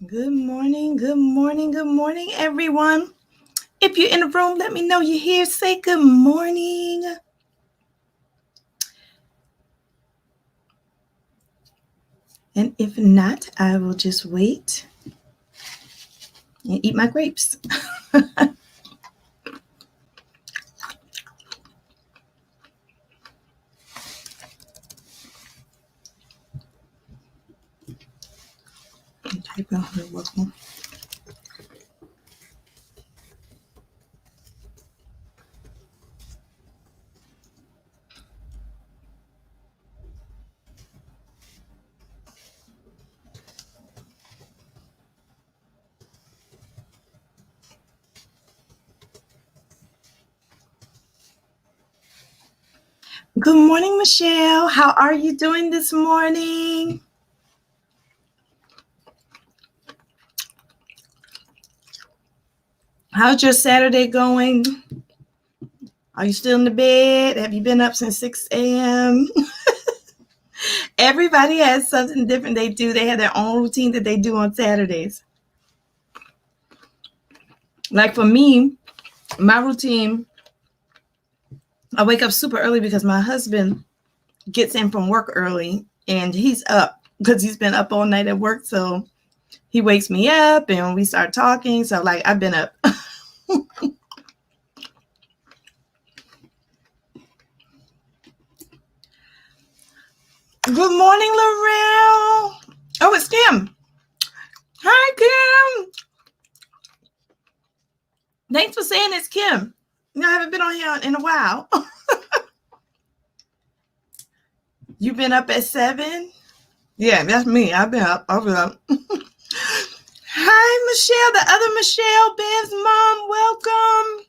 Good morning, good morning, good morning, everyone. If you're in the room, let me know you're here. Say good morning. And if not, I will just wait and eat my grapes. Welcome. Good morning, Michelle. How are you doing this morning? How's your Saturday going? Are you still in the bed? Have you been up since 6 a.m.? Everybody has something different they do. They have their own routine that they do on Saturdays. Like for me, my routine, I wake up super early because my husband gets in from work early and he's up because he's been up all night at work. So he wakes me up and we start talking. So like I've been up. Good morning, Laurel. Oh, it's Kim. Hi, Kim. Thanks for saying it's Kim. I haven't been on here in a while. You've been up at 7? Yeah, that's me. I've been up. I've been up. Hi, Michelle, the other Michelle, Bev's mom. Welcome.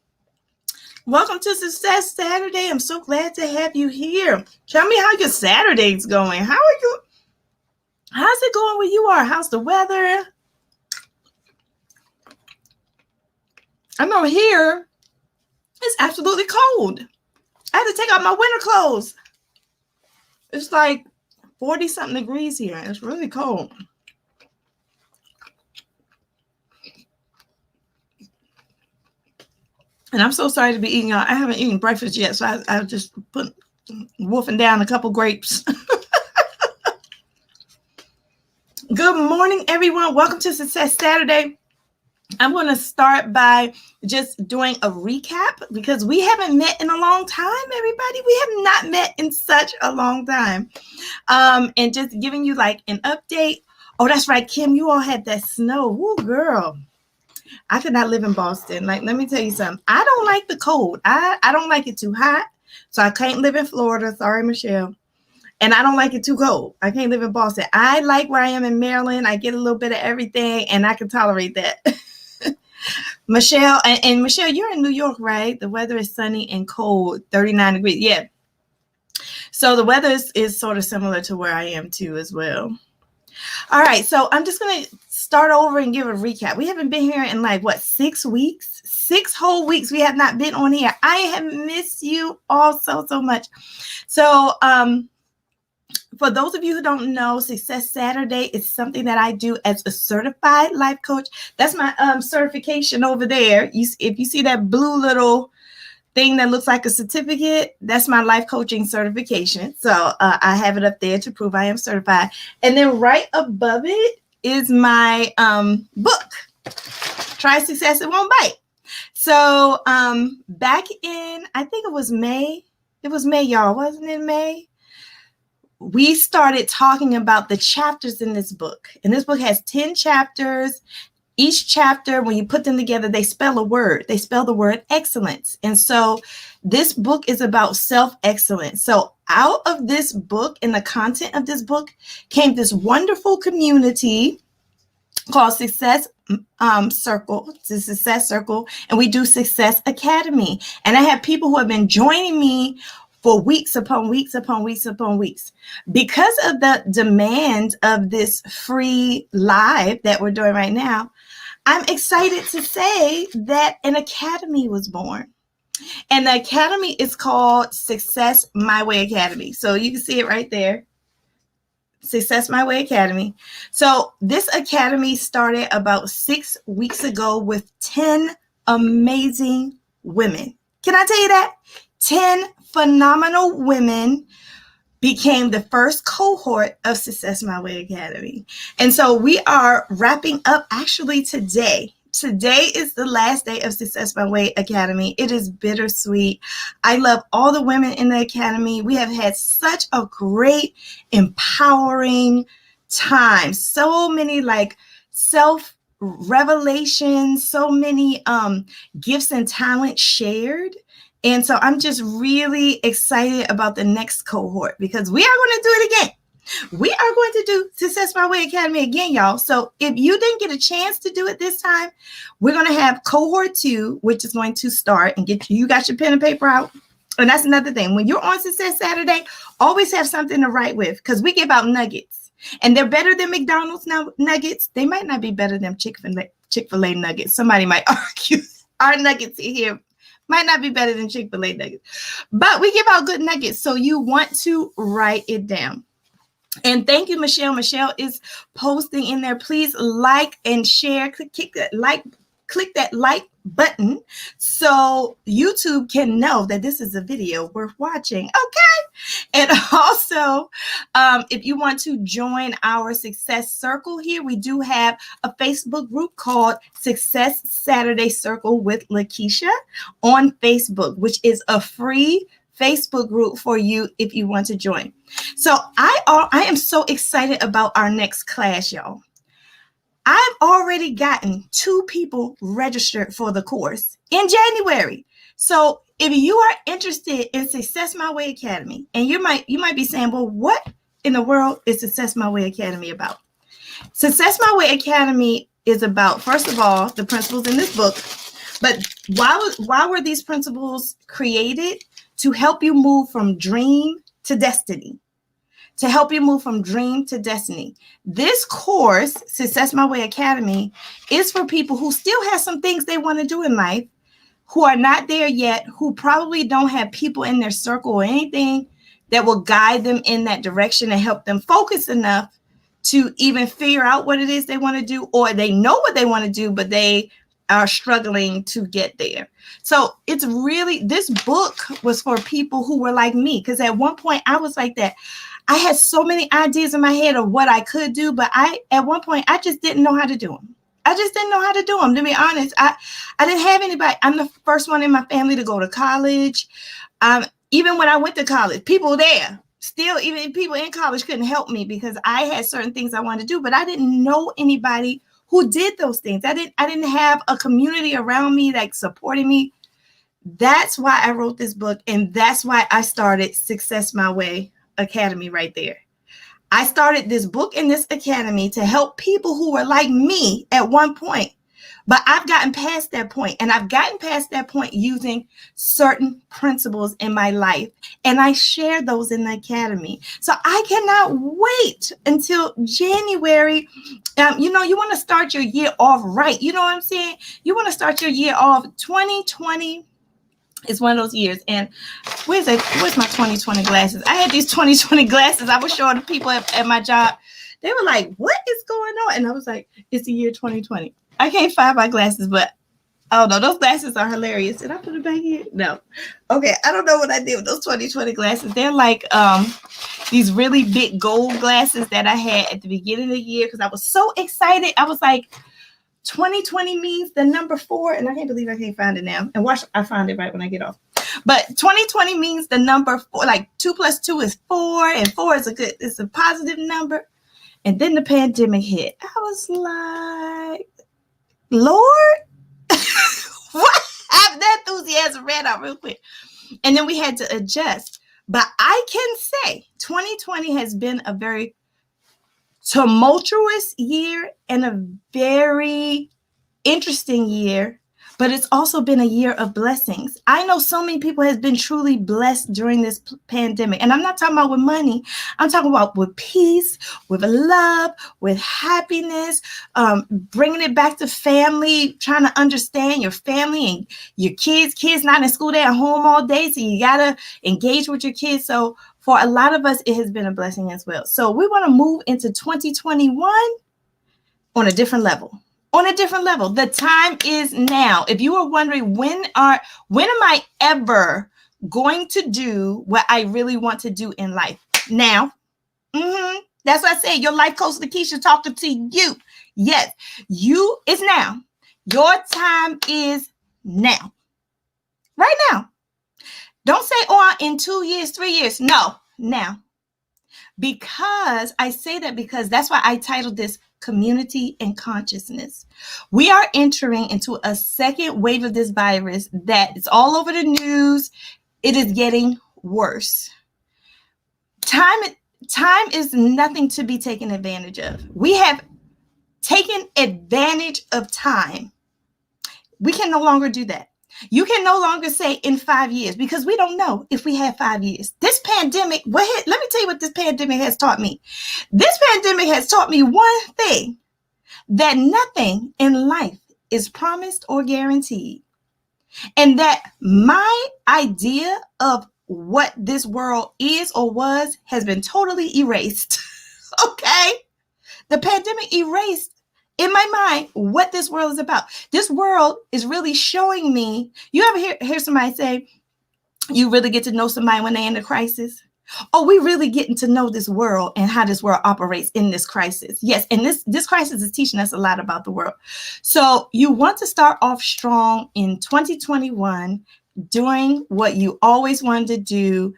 Welcome to Success Saturday. I'm so glad to have you here. Tell me how your Saturday's going. How are you? How's it going where you are? How's the weather? I know here it's absolutely cold. I had to take out my winter clothes. It's like 40 something degrees here. It's really cold. And I'm so sorry to be eating. I haven't eaten breakfast yet, so I just put wolfing down a couple grapes. Good morning, everyone. Welcome to Success Saturday. I'm going to start by just doing a recap because we haven't met in a long time, everybody. We have not met in such a long time. And just giving you like an update. Oh, that's right, Kim, you all had that snow. Woo, girl. I could not live in Boston. Like, let me tell you something. I don't like the cold. I don't like it too hot. So I can't live in Florida. Sorry, Michelle. And I don't like it too cold. I can't live in Boston. I like where I am in Maryland. I get a little bit of everything and I can tolerate that. Michelle, and Michelle, you're in New York, right? The weather is sunny and cold, 39 degrees. Yeah. So the weather is sort of similar to where I am too as well. All right. So I'm just going to start over and give a recap. We haven't been here in like, 6 weeks? 6 whole weeks we have not been on here. I have missed you all so much. So for those of you who don't know, Success Saturday is something that I do as a certified life coach. That's my certification over there. If you see that blue little thing that looks like a certificate, that's my life coaching certification. So I have it up there to prove I am certified. And then right above it is my book, Try Success, It Won't Bite. So back in, I think it was May, y'all, wasn't it May? We started talking about the chapters in this book. And this book has 10 chapters. Each chapter, when you put them together, they spell a word. They spell the word excellence. And so this book is about self-excellence. So out of this book and the content of this book came this wonderful community called Success Circle, the Success Circle, and we do Success Academy. And I have people who have been joining me for weeks upon weeks upon weeks upon weeks. Because of the demand of this free live that we're doing right now, I'm excited to say that an academy was born. And the academy is called Success My Way Academy. So you can see it right there. Success My Way Academy. So this academy started about 6 weeks ago with 10 amazing women. Can I tell you that? 10 phenomenal women became the first cohort of Success My Way Academy. And so we are wrapping up actually today. Today is the last day of Success My Way Academy. It is bittersweet. I love all the women in the academy. We have had such a great, empowering time. So many like self revelations, so many gifts and talent shared. And so I'm just really excited about the next cohort because we are going to do it again. We are going to do Success My Way Academy again, y'all. So if you didn't get a chance to do it this time, we're going to have cohort 2, which is going to start and you got your pen and paper out. And that's another thing. When you're on Success Saturday, always have something to write with because we give out nuggets. And they're better than McDonald's nuggets. They might not be better than Chick-fil-A nuggets. Somebody might argue our nuggets here might not be better than Chick-fil-A nuggets. But we give out good nuggets. So you want to write it down. And thank you, Michelle. Michelle is posting in there. Please like and share. Click that like button so YouTube can know that this is a video worth watching. Okay. And also, if you want to join our Success Circle here, we do have a Facebook group called Success Saturday Circle with Lakisha on Facebook, which is a free Facebook group for you if you want to join. So I am so excited about our next class, y'all. I've already gotten 2 people registered for the course in January. So if you are interested in Success My Way Academy, and you might be saying, well, what in the world is Success My Way Academy about? Success My Way Academy is about, first of all, the principles in this book. But why were these principles created? To help you move from dream to destiny. To help you move from dream to destiny. This course, Success My Way Academy, is for people who still have some things they want to do in life, who are not there yet, who probably don't have people in their circle or anything that will guide them in that direction and help them focus enough to even figure out what it is they want to do, or they know what they want to do, but they are struggling to get there. So it's really, this book was for people who were like me, because at one point I was like that. I had so many ideas in my head of what I could do, but at one point I just didn't know how to do them. I just didn't know how to do them. To be honest, I didn't have anybody. I'm the first one in my family to go to college. Even when I went to college, people there, still even people in college couldn't help me because I had certain things I wanted to do, but I didn't know anybody who did those things. I didn't have a community around me like supporting me. That's why I wrote this book, and that's why I started Success My Way Academy right there. I started this book and this academy to help people who were like me at one point. But I've gotten past that point, and I've gotten past that point using certain principles in my life, and I share those in the academy. So I cannot wait until January. You want to start your year off right. You know what I'm saying? You want to start your year off. 2020 is one of those years. And where's my 2020 glasses? I had these 2020 glasses. I was showing the people at my job. They were like, what is going on? And I was like, it's the year 2020. I can't find my glasses, but I don't know. Those glasses are hilarious. Did I put it back here? No. Okay. I don't know what I did with those 2020 glasses. They're like these really big gold glasses that I had at the beginning of the year because I was so excited. I was like, 2020 means the number 4, and I can't believe I can't find it now. And watch, I find it right when I get off. But 2020 means the number 4, like 2 + 2 is 4, and 4 is it's a positive number. And then the pandemic hit. I was like, Lord, what happened? That enthusiasm ran out real quick. And then we had to adjust. But I can say 2020 has been a very tumultuous year and a very interesting year, but it's also been a year of blessings. I know so many people has been truly blessed during this pandemic. And I'm not talking about with money. I'm talking about with peace, with love, with happiness, bringing it back to family, trying to understand your family and your kids not in school, they're at home all day. So you got to engage with your kids. So for a lot of us, it has been a blessing as well. So we want to move into 2021 on a different level. On a different level. The time is now. If you are wondering when am I ever going to do what I really want to do in life? Now. That's what I say. Your life coach Lakisha talking to you. Yes, it's now. Your time is now. Right now. Don't say, in 2 years, 3 years. No, now. Because I say that because that's why I titled this Community and Consciousness. We are entering into a second wave of this virus that is all over the news. It is getting worse. Time is nothing to be taken advantage of. We have taken advantage of time. We can no longer do that. You can no longer say in 5 years because we don't know if we have 5 years. This pandemic, let me tell you what this pandemic has taught me. This pandemic has taught me one thing, that nothing in life is promised or guaranteed. And that my idea of what this world is or was has been totally erased. Okay? The pandemic erased in my mind what this world is about. This world is really showing me. You ever hear somebody say, you really get to know somebody when they're in a crisis? Oh, we really getting to know this world and how this world operates in this crisis. Yes, and this crisis is teaching us a lot about the world. So you want to start off strong in 2021, doing what you always wanted to do,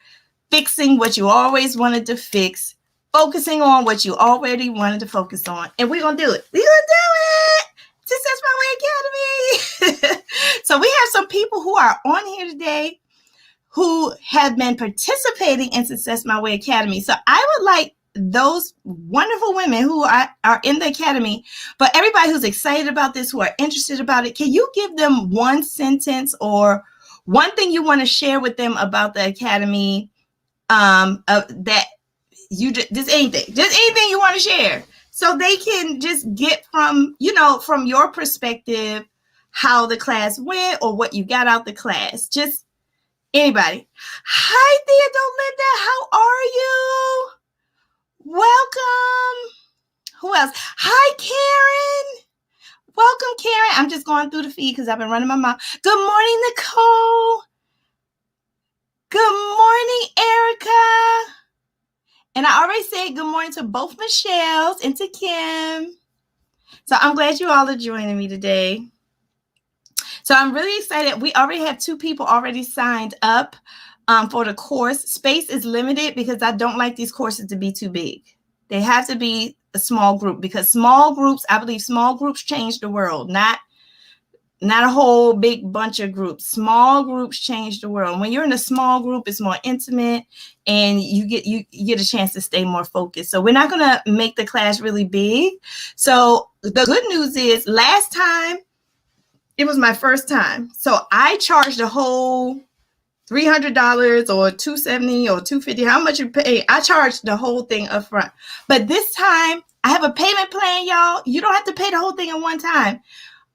fixing what you always wanted to fix, focusing on what you already wanted to focus on. And we're going to do it. We're going to do it. Success My Way Academy. So we have some people who are on here today who have been participating in Success My Way Academy. So I would like those wonderful women who are in the academy, but everybody who's excited about this, who are interested about it, can you give them one sentence or one thing you want to share with them about the academy? That you just anything you want to share, so they can just get from your perspective how the class went or what you got out the class. Just anybody. Hi, Theodolinda. How are you? Welcome. Who else? Hi, Karen. Welcome, Karen. I'm just going through the feed because I've been running my mouth. Good morning, Nicole. Good morning, Erica. And I already said good morning to both Michelles and to Kim. So I'm glad you all are joining me today. So I'm really excited. We already have 2 people already signed up for the course. Space is limited because I don't like these courses to be too big. They have to be a small group because I believe small groups change the world, not a whole big bunch of groups. Small groups change the world. When you're in a small group, it's more intimate and you get a chance to stay more focused. So we're not going to make the class really big. So the good news is last time, it was my first time. So I charged a whole $300 or $270 or $250, how much you pay. I charged the whole thing up front. But this time I have a payment plan, y'all. You don't have to pay the whole thing at one time.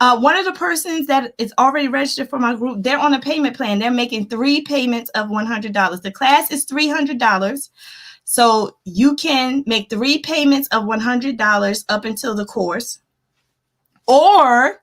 One of the persons that is already registered for my group, they're on a payment plan. They're making 3 payments of $100. The class is $300. So you can make 3 payments of $100 up until the course. Or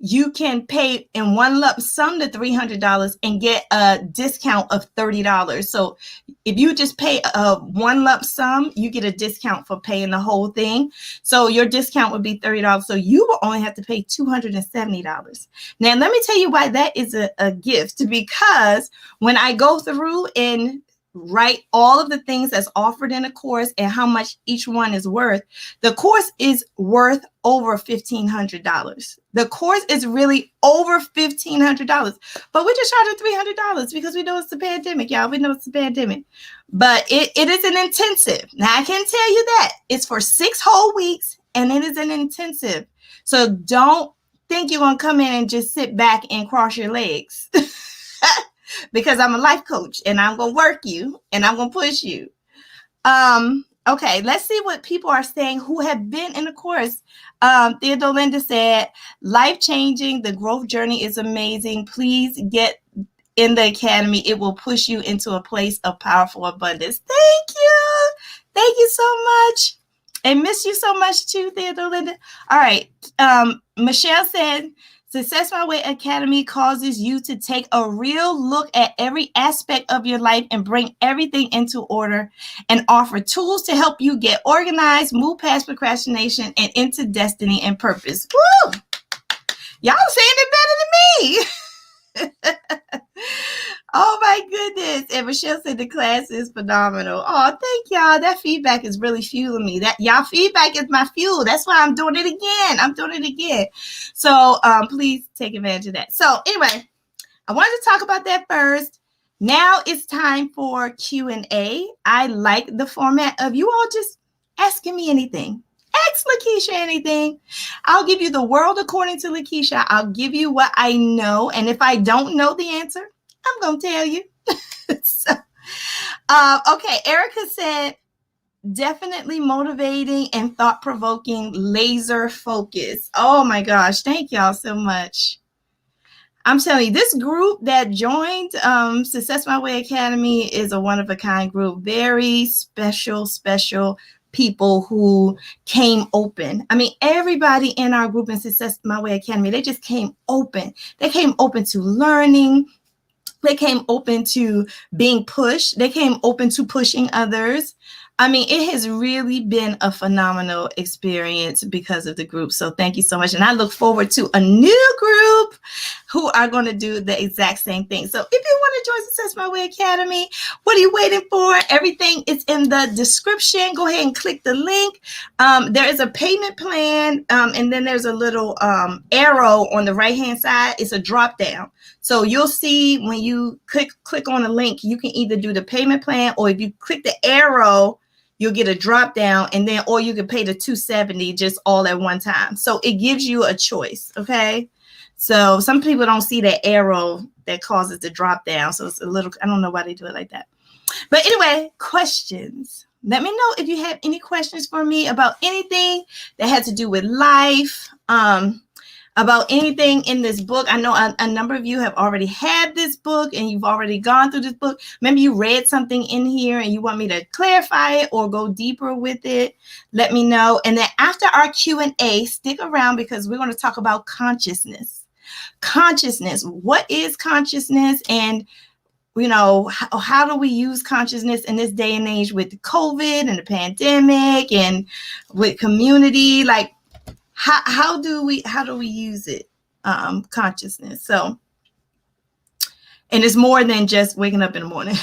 you can pay in one lump sum the $300 and get a discount of $30. So if you just pay one lump sum, you get a discount for paying the whole thing. So your discount would be $30. So you will only have to pay $270. Now, let me tell you why that is a gift, because when I go through and write all of the things that's offered in a course and how much each one is worth, the course is worth over $1,500. The course is really over $1,500, but we just charging $300 because we know it's the pandemic, y'all. We know it's the pandemic, but it is an intensive. Now I can tell you that it's for 6 whole weeks and it is an intensive. So don't think you're going to come in and just sit back and cross your legs because I'm a life coach and I'm going to work you and I'm going to push you. Okay, let's see what people are saying who have been in the course. Theodore Linda said, life-changing, the growth journey is amazing. Please get in the academy. It will push you into a place of powerful abundance. Thank you. Thank you so much. And miss you so much too, Theodore Linda. All right. Michelle said, Success My Way Academy causes you to take a real look at every aspect of your life and bring everything into order and offer tools to help you get organized, move past procrastination, and into destiny and purpose. Woo! Y'all saying it better than me. Oh my goodness. And Michelle said the class is phenomenal. Oh, thank y'all. That feedback is really fueling me. That y'all feedback is my fuel. That's why I'm doing it again. So please take advantage of that. So anyway, I wanted to talk about that first. Now it's time for Q&A. I like the format of you all just asking me anything. Ask Lakisha anything. I'll give you the world according to Lakisha. I'll give you what I know. And if I don't know the answer, I'm going to tell you. So, okay, Erica said, definitely motivating and thought-provoking, laser focus. Oh my gosh, thank y'all so much. I'm telling you, this group that joined Success My Way Academy is a one-of-a-kind group. Very special people who came open. I mean, everybody in our group in Success My Way Academy, they just came open. They came open to learning. They came open to being pushed. They came open to pushing others. I mean, it has really been a phenomenal experience because of the group. So thank you so much. And I look forward to a new group who are going to do the exact same thing. So if you want to join Success My Way Academy, what are you waiting for? Everything is in the description. Go ahead and click the link. There is a payment plan. And then there's a little arrow on the right-hand side. It's a drop down. So you'll see when you click on the link, you can either do the payment plan, or if you click the arrow, you'll get a drop down, and then, or you can pay the $270 just all at one time. So it gives you a choice. Okay. So some people don't see that arrow that causes the drop down. So it's a little, I don't know why they do it like that. But anyway, questions. Let me know if you have any questions for me about anything that had to do with life, about anything in this book. I know a number of you have already had this book and you've already gone through this book. Maybe you read something in here and you want me to clarify it or go deeper with it. Let me know. And then after our Q&A, stick around because we're going to talk about consciousness. Consciousness. What is consciousness? And you know, how do we use consciousness in this day and age with COVID and the pandemic and with community? Like, how do we use it? Consciousness. So, and it's more than just waking up in the morning.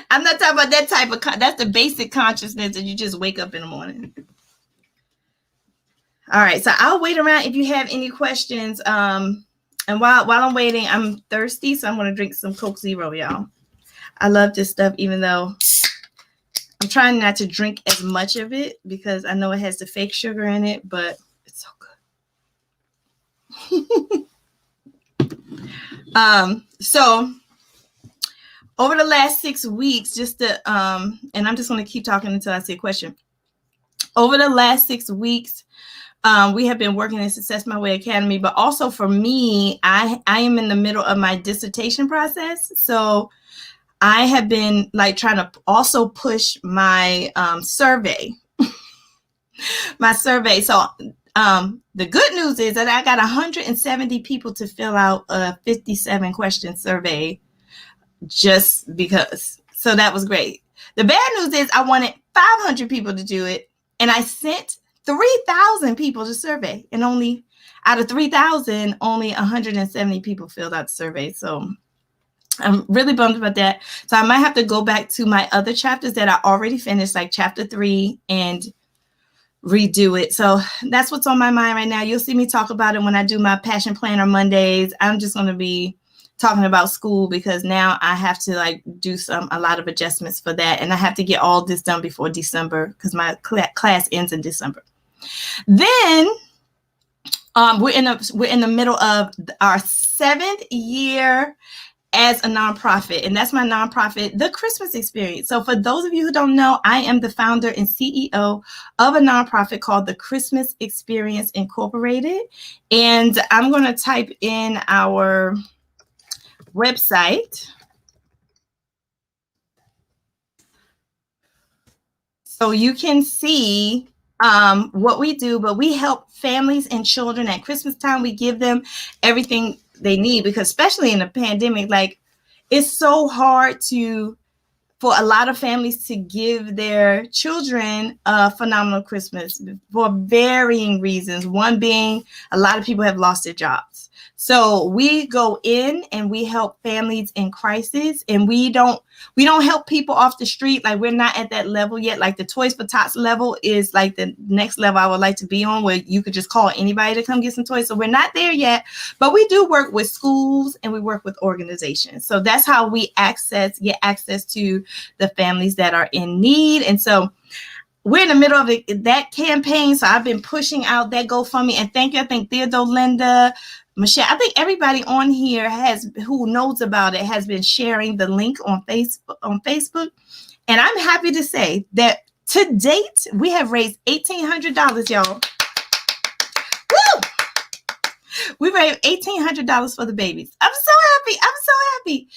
I'm not talking about that type of, that's the basic consciousness that you just wake up in the morning. All right. So I'll wait around if you have any questions. And while I'm waiting, I'm thirsty. So I'm going to drink some Coke Zero, y'all. I love this stuff, even though I'm trying not to drink as much of it because I know it has the fake sugar in it, but it's so good. So over the last 6 weeks, and I'm just going to keep talking until I see a question. Over the last 6 weeks, we have been working in Success My Way Academy, but also for me, I am in the middle of my dissertation process. So I have been like trying to also push my survey. My survey. So the good news is that I got 170 people to fill out a 57 question survey just because. So that was great. The bad news is I wanted 500 people to do it, and I sent 3,000 people to survey, and only out of 3,000, only 170 people filled out the survey. So I'm really bummed about that. So I might have to go back to my other chapters that I already finished, like chapter 3, and redo it. So that's what's on my mind right now. You'll see me talk about it when I do my Passion Planner Mondays. I'm just going to be talking about school because now I have to like do a lot of adjustments for that. And I have to get all this done before December because my class ends in December. Then We're in the middle of our 7th year as a nonprofit, and that's my nonprofit, The Christmas Experience. So for those of you who don't know, I am the founder and CEO of a nonprofit called The Christmas Experience Incorporated. And I'm going to type in our website so you can see what we do. But we help families and children at Christmas time. We give them everything they need, because especially in the pandemic, like, it's so hard for a lot of families to give their children a phenomenal Christmas for varying reasons. One being, a lot of people have lost their jobs. So we go in and we help families in crisis, and we don't help people off the street. Like, we're not at that level yet. Like, the Toys for Tots level is like the next level I would like to be on, where you could just call anybody to come get some toys. So we're not there yet, but we do work with schools and we work with organizations. So that's how we get access to the families that are in need. And so we're in the middle of that campaign. So I've been pushing out that GoFundMe, and thank you. I think Theodore, Linda, Michelle, I think everybody on here who knows about it has been sharing the link on Facebook. And I'm happy to say that to date, we have raised $1,800, y'all. Woo! We raised $1,800 for the babies. I'm so happy.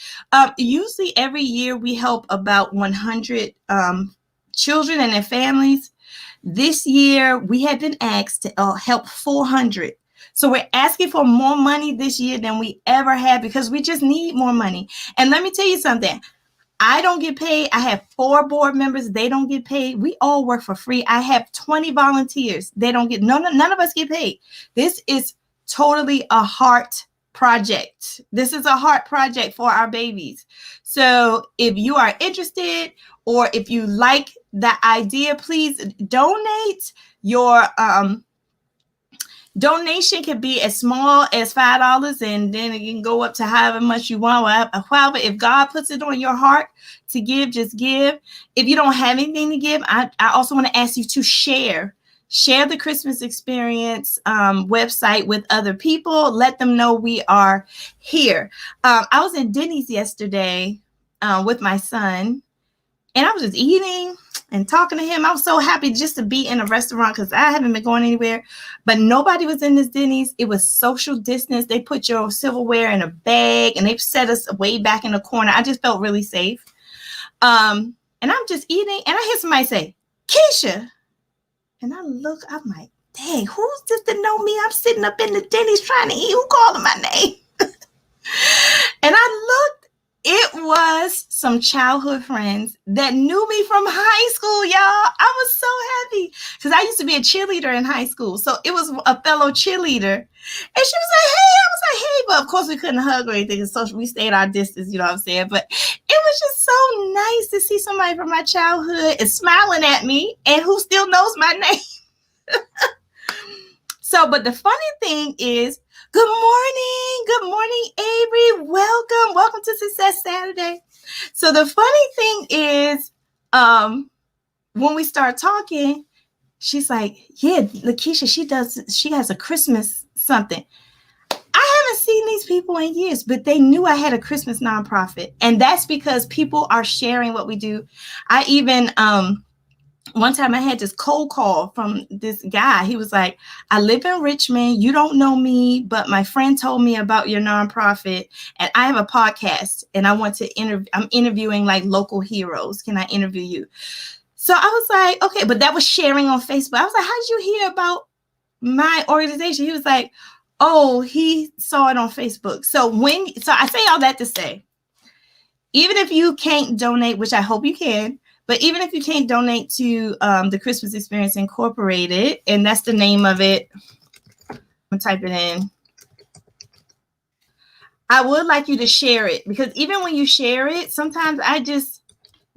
Usually every year we help about 100 children and their families. This year we have been asked to help 400. So we're asking for more money this year than we ever had, because we just need more money. And let me tell you something. I don't get paid. I have 4 board members. They don't get paid. We all work for free. I have 20 volunteers. They don't get, none of us get paid. This is totally a heart project. This is a heart project for our babies. So if you are interested, or if you like the idea, please donate. Your donation can be as small as $5, and then it can go up to however much you want. However, if God puts it on your heart to give, just give. If you don't have anything to give, I also want to ask you to share the Christmas Experience website with other people. Let them know we are here. I was in Denny's yesterday with my son, and I was just eating and talking to him. I was so happy just to be in a restaurant, because I haven't been going anywhere, but nobody was in this Denny's. It was social distance. They put your silverware in a bag, and they set us way back in the corner. I just felt really safe. And I'm just eating, and I hear somebody say, "Keisha." And I look, I'm like, dang, who's this that know me? I'm sitting up in the Denny's trying to eat. Who calling my name? And I looked. It was some childhood friends that knew me from high school, y'all. I was so happy, because I used to be a cheerleader in high school. So it was a fellow cheerleader. And she was like, hey. I was like, hey. But of course we couldn't hug or anything. So we stayed our distance, you know what I'm saying? But it was just so nice to see somebody from my childhood and smiling at me, and who still knows my name. So, but the funny thing is, good morning, Avery. Welcome to Success Saturday. So the funny thing is, when we start talking, she's like, yeah, Lakisha, she has a Christmas something. I haven't seen these people in years, but they knew I had a Christmas nonprofit. And that's because people are sharing what we do. I even, one time I had this cold call from this guy. He was like, I live in Richmond. You don't know me, but my friend told me about your nonprofit, and I have a podcast, and I want to I'm interviewing like local heroes. Can I interview you? So I was like, okay, but that was sharing on Facebook. I was like, how did you hear about my organization? He was like, oh, he saw it on Facebook. So I say all that to say, even if you can't donate, which I hope you can, but even if you can't donate to the Christmas Experience Incorporated, and that's the name of it, I'm gonna type it in. I would like you to share it, because even when you share it, sometimes I just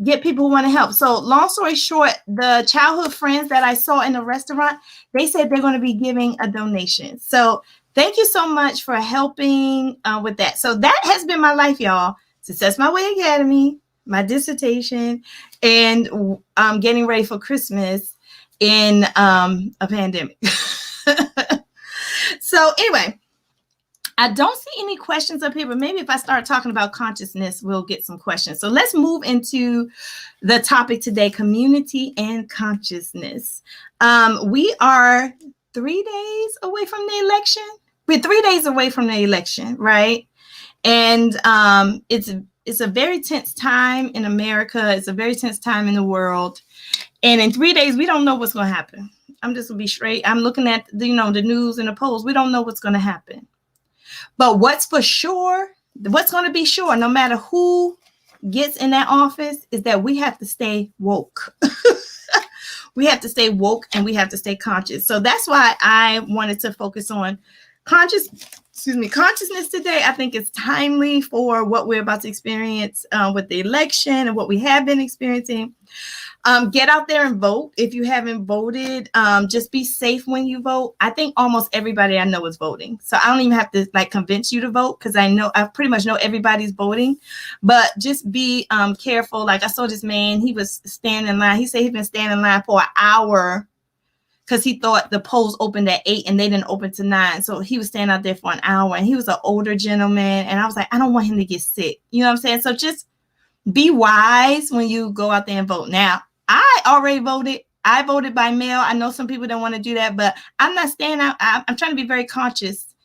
get people who want to help. So long story short, the childhood friends that I saw in the restaurant, they said they're going to be giving a donation. So thank you so much for helping with that. So that has been my life, y'all. Success My Way Academy, my dissertation, and getting ready for Christmas in a pandemic. So anyway, I don't see any questions up here, but maybe if I start talking about consciousness, we'll get some questions. So let's move into the topic today, community and consciousness. We are 3 days away from the election. We're 3 days away from the election, right? And it's a very tense time in America. It's a very tense time in the world. And in 3 days, we don't know what's going to happen. I'm just going to be straight. I'm looking at the news and the polls. We don't know what's going to happen. But what's for sure, what's going to be sure, no matter who gets in that office, is that we have to stay woke. We have to stay woke and we have to stay conscious. So that's why I wanted to focus on consciousness today. I think it's timely for what we're about to experience with the election and what we have been experiencing. Get out there and vote. If you haven't voted, just be safe when you vote. I think almost everybody I know is voting. So I don't even have to convince you to vote, because I pretty much know everybody's voting. But just be careful. Like, I saw this man, he was standing in line. He said he'd been standing in line for an hour because he thought the polls opened at 8 and they didn't open to 9. So he was standing out there for an hour, and he was an older gentleman. And I was like, I don't want him to get sick. You know what I'm saying? So just be wise when you go out there and vote. Now, I already voted. I voted by mail. I know some people don't want to do that, but I'm not staying out. I'm trying to be very conscious.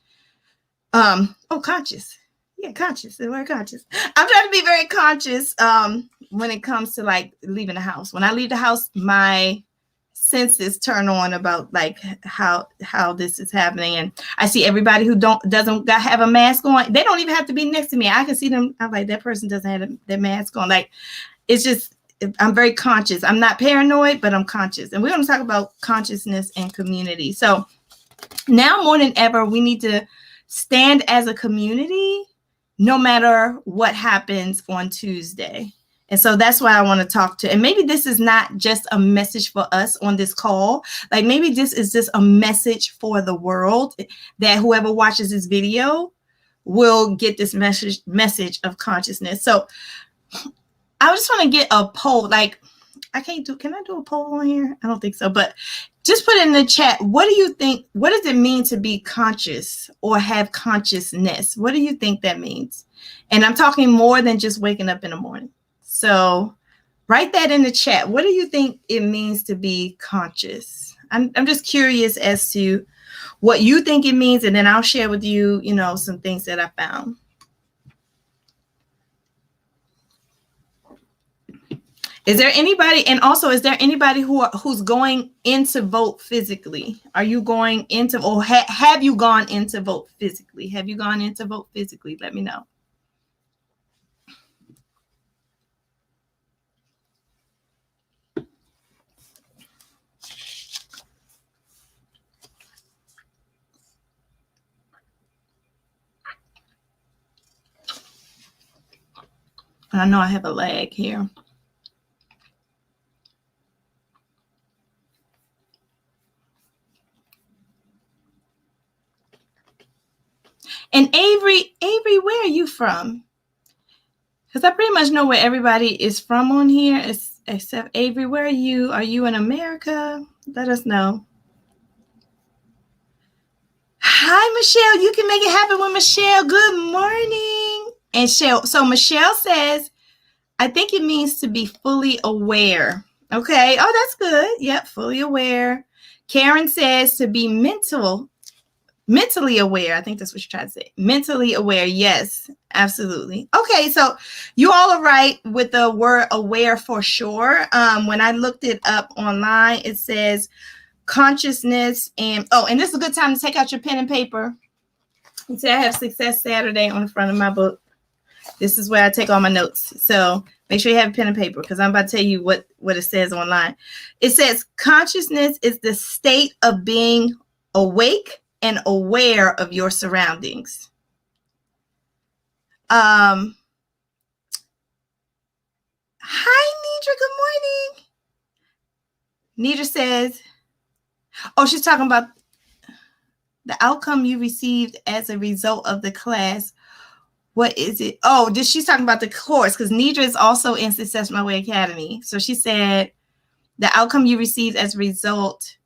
Conscious. Yeah, conscious. The word conscious. I'm trying to be very conscious when it comes to leaving the house. When I leave the house, my senses turn on about how this is happening, and I see everybody who doesn't have a mask on. They don't even have to be next to me. I can see them. I'm like, that person doesn't have their mask on. Like, it's just, I'm very conscious. I'm not paranoid, but I'm conscious. And we're going to talk about consciousness and community. So now more than ever, we need to stand as a community no matter what happens on Tuesday. And so that's why I want to talk to. And maybe this is not just a message for us on this call. Like, maybe this is just a message for the world, that whoever watches this video will get this message of consciousness. So I just want to get a poll. Like, can I do a poll on here? I don't think so, but just put in the chat. What do you think? What does it mean to be conscious or have consciousness? What do you think that means? And I'm talking more than just waking up in the morning. So write that in the chat. What do you think it means to be conscious? I'm just curious as to what you think it means, and then I'll share with you, some things that I found. Is there anybody, and also, is there anybody who's going in to vote physically? Are you going into, or have you gone in to vote physically? Have you gone in to vote physically? Let me know. I know I have a lag here. And Avery, where are you from? Because I pretty much know where everybody is from on here, except Avery. Where are you? Are you in America? Let us know. Hi, Michelle. You can make it happen with Michelle. Good morning. And so Michelle says, I think it means to be fully aware. Okay. Oh, that's good. Yep. Fully aware. Karen says to be mentally aware. I think that's what you're trying to say. Mentally aware. Yes, absolutely. Okay. So you all are right with the word aware for sure. When I looked it up online, it says consciousness and this is a good time to take out your pen and paper. You see, I have Success Saturday on the front of my book. This is where I take all my notes. So make sure you have a pen and paper, because I'm about to tell you what it says online. It says consciousness is the state of being awake and aware of your surroundings. Hi, Nidra. Good morning. Nidra says, she's talking about the outcome you received as a result of the class. What is it? She's talking about the course, because Nidra is also in Success My Way Academy. So she said the outcome you received as a result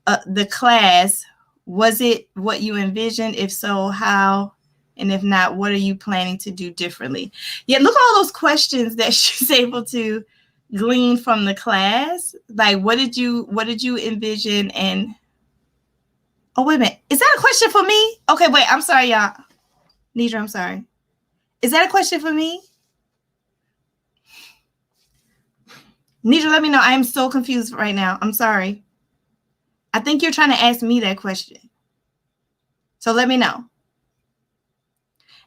of the class. Was it what you envisioned? If so, how? And if not, what are you planning to do differently? Yeah, look at all those questions that she's able to glean from the class. Like, what did you envision? And oh, wait a minute. Is that a question for me? Okay, wait, I'm sorry, y'all. Nidra, I'm sorry. Is that a question for me? Nidra, let me know. I am so confused right now. I'm sorry. I think you're trying to ask me that question. So let me know.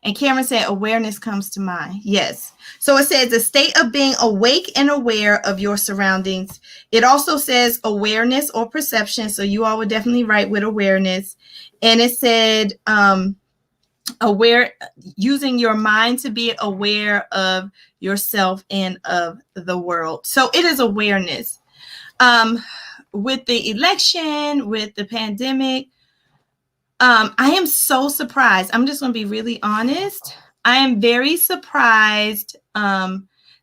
And Cameron said, awareness comes to mind. Yes. So it says a state of being awake and aware of your surroundings. It also says awareness or perception. So you all would definitely write with awareness. And it said aware, using your mind to be aware of yourself and of the world. So it is awareness. With the election, with the pandemic, I am so surprised. I'm just going to be really honest. I am very surprised that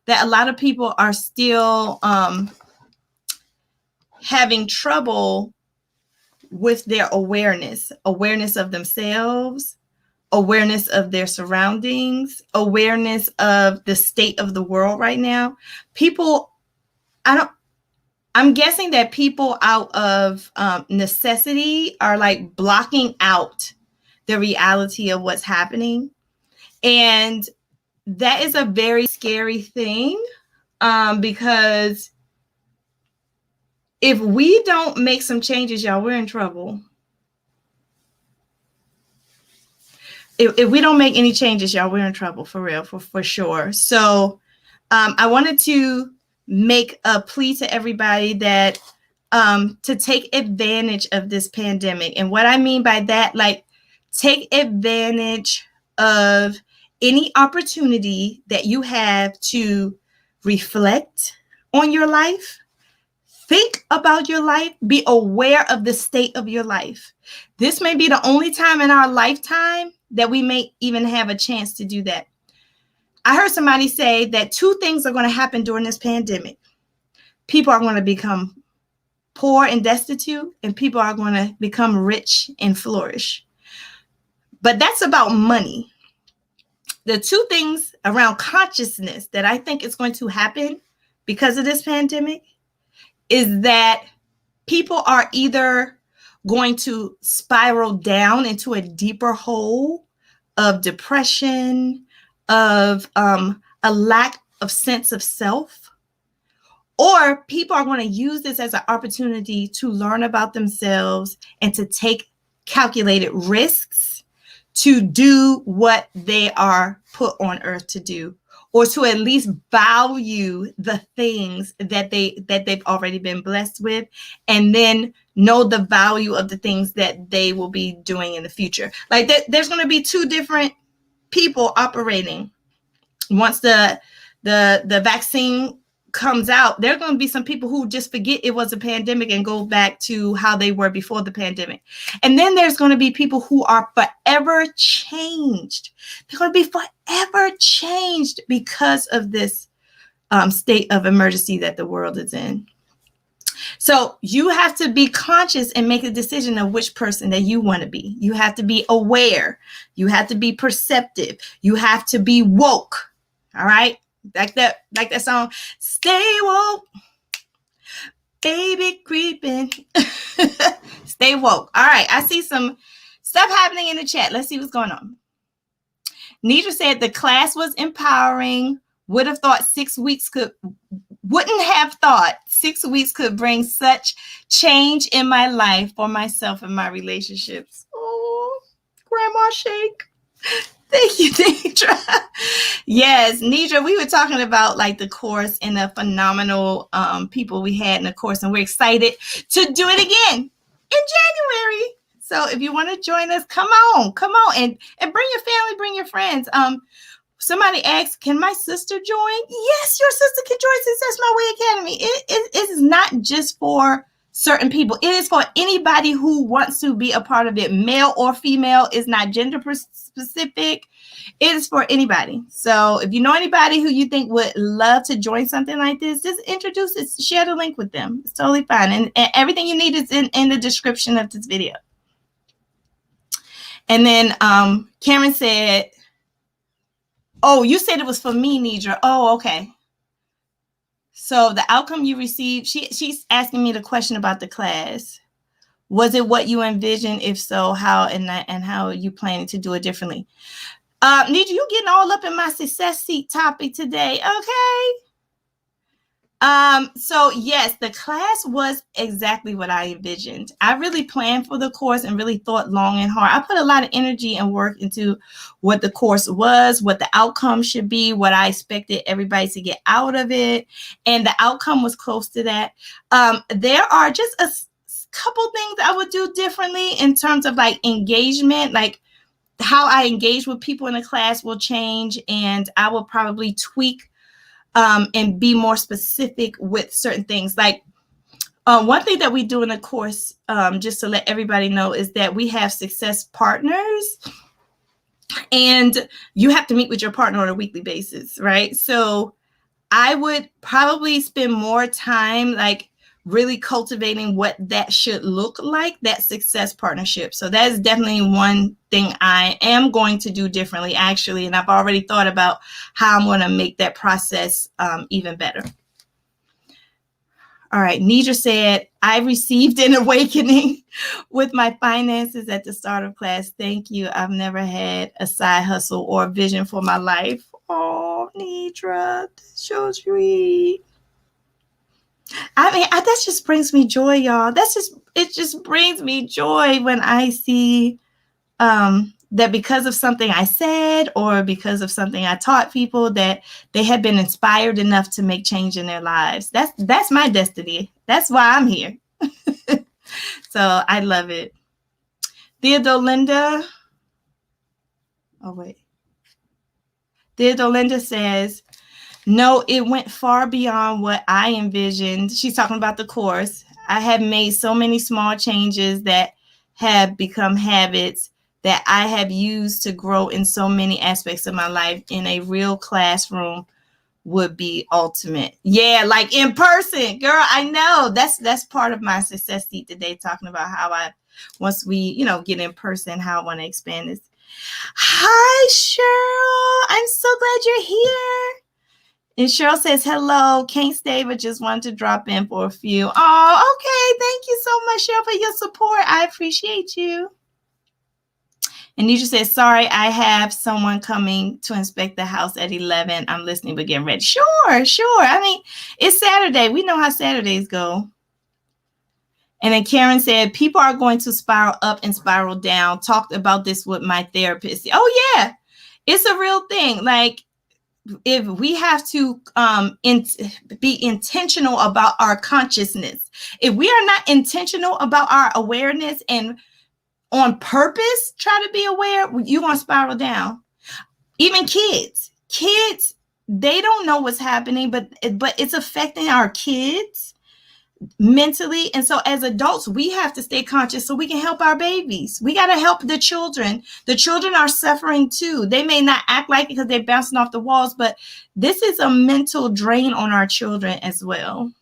a lot of people are still having trouble with their awareness of themselves, awareness of their surroundings, awareness of the state of the world right now. People, I'm guessing that people out of necessity are like blocking out the reality of what's happening. And that is a very scary thing because if we don't make some changes, y'all, we're in trouble. If we don't make any changes, y'all, we're in trouble for real, for sure. So I wanted to make a plea to everybody that to take advantage of this pandemic. And what I mean by that, like, take advantage of any opportunity that you have to reflect on your life, think about your life, be aware of the state of your life. This may be the only time in our lifetime that we may even have a chance to do that. I heard somebody say that two things are going to happen during this pandemic. People are going to become poor and destitute, and people are going to become rich and flourish. But that's about money. The two things around consciousness that I think is going to happen because of this pandemic is that people are either going to spiral down into a deeper hole of depression, of a lack of sense of self, or people are going to use this as an opportunity to learn about themselves and to take calculated risks to do what they are put on earth to do, or to at least value the things that they've already been blessed with, and then know the value of the things that they will be doing in the future. Like there's going to be two different people operating. Once the vaccine comes out, there are going to be some people who just forget it was a pandemic and go back to how they were before the pandemic. And then there's going to be people who are forever changed. They're going to be forever changed because of this state of emergency that the world is in. So you have to be conscious and make a decision of which person that you want to be. You have to be aware. You have to be perceptive. You have to be woke. All right? Like that song, stay woke, baby creeping. Stay woke. All right, I see some stuff happening in the chat. Let's see what's going on. Nidra said the class was empowering. Wouldn't have thought 6 weeks could bring such change in my life for myself and my relationships. Oh, Grandma Shake. Thank you, Nidra. Yes, Nidra, we were talking about like the course and the phenomenal people we had in the course, and we're excited to do it again in January. So if you want to join us, come on and bring your family, bring your friends. Somebody asked, can my sister join? Yes, your sister can join Success My Way Academy. It is not just for certain people. It is for anybody who wants to be a part of it, male or female. It's not gender specific. It is for anybody. So if you know anybody who you think would love to join something like this, just introduce it, share the link with them. It's totally fine. And everything you need is in the description of this video. And then Karen said, oh, you said it was for me, Nidra. Oh, okay. So the outcome you received, she's asking me the question about the class. Was it what you envisioned? If so, how and how are you planning to do it differently? Nidra, you getting all up in my success seat topic today, okay? So yes, the class was exactly what I envisioned. I really planned for the course and really thought long and hard. I put a lot of energy and work into what the course was, what the outcome should be, what I expected everybody to get out of it. And the outcome was close to that. There are just a couple things I would do differently in terms of like engagement, like how I engage with people in the class will change, and I will probably tweak and be more specific with certain things. Like one thing that we do in the course, just to let everybody know, is that we have success partners, and you have to meet with your partner on a weekly basis, right? So I would probably spend more time like really cultivating what that should look like, that success partnership. So that is definitely one thing I am going to do differently, actually. And I've already thought about how I'm going to make that process even better. All right. Nidra said, I received an awakening with my finances at the start of class. Thank you. I've never had a side hustle or a vision for my life. Oh, Nidra, that's so sweet. I mean, that just brings me joy, y'all. It just brings me joy when I see that because of something I said or because of something I taught people, that they have been inspired enough to make change in their lives. That's my destiny. That's why I'm here. So I love it. Theodore Linda. Oh, wait. Theodore Linda says, no, it went far beyond what I envisioned. She's talking about the course. I have made so many small changes that have become habits that I have used to grow in so many aspects of my life. In a real classroom would be ultimate. Yeah, like in person. Girl, I know. That's part of my success seat today, talking about how once we, get in person, how I want to expand this. Hi, Cheryl. I'm so glad you're here. And Cheryl says, hello, can't stay, but just wanted to drop in for a few. Oh, okay. Thank you so much, Cheryl, for your support. I appreciate you. And Nisha says, sorry, I have someone coming to inspect the house at 11. I'm listening, but getting ready. Sure. I mean, it's Saturday. We know how Saturdays go. And then Karen said, people are going to spiral up and spiral down. Talked about this with my therapist. Oh, yeah. It's a real thing. Like, if we have to be intentional about our consciousness, if we are not intentional about our awareness and on purpose try to be aware, you're going to spiral down. Even kids, they don't know what's happening, but it's affecting our kids mentally. And so as adults, we have to stay conscious so we can help our babies. We got to help the children. The children are suffering too. They may not act like it because they're bouncing off the walls, but this is a mental drain on our children as well.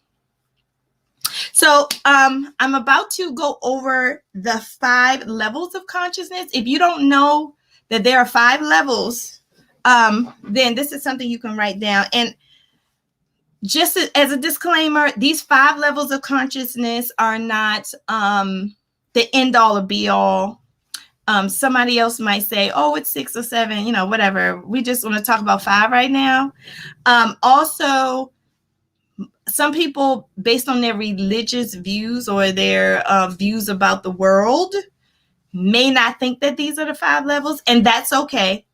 So I'm about to go over the 5 levels of consciousness. If you don't know that there are 5 levels, then this is something you can write down. And just as a disclaimer, these 5 levels of consciousness are not the end all or be all. Somebody else might say, oh, it's 6 or 7, whatever. We just want to talk about 5 right now. Also, some people, based on their religious views or their views about the world, may not think that these are the 5 levels, and that's okay.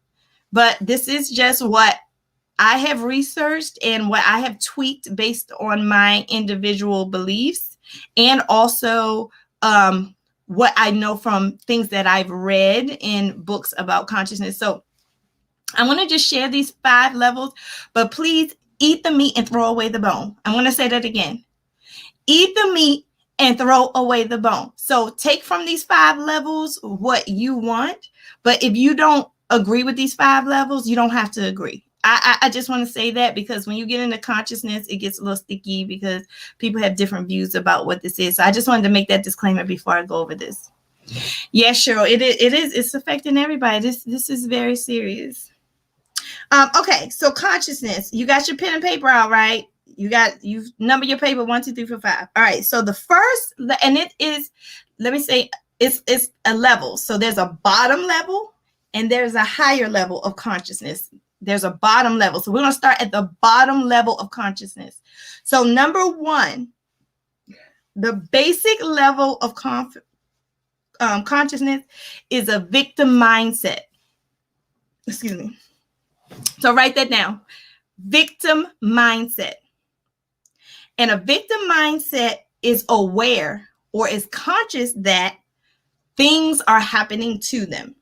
But this is just what I have researched and what I have tweaked based on my individual beliefs, and also what I know from things that I've read in books about consciousness. So I want to just share these 5 levels, but please eat the meat and throw away the bone. I'm going to say that again. Eat the meat and throw away the bone. So take from these 5 levels what you want, but if you don't agree with these 5 levels, you don't have to agree. I just want to say that, because when you get into consciousness, it gets a little sticky because people have different views about what this is. So I just wanted to make that disclaimer before I go over this. Yeah, Cheryl, it's affecting everybody. This is very serious. Okay, so consciousness. You got your pen and paper out, right? You number your paper 1, 2, 3, 4, 5. All right. So the first, and it is, let me say, it's a level. So there's a bottom level and there's a higher level of consciousness. There's a bottom level. So we're going to start at the bottom level of consciousness. So number 1, the basic level of consciousness is a victim mindset. Excuse me. So write that down. Victim mindset. And a victim mindset is aware or is conscious that things are happening to them.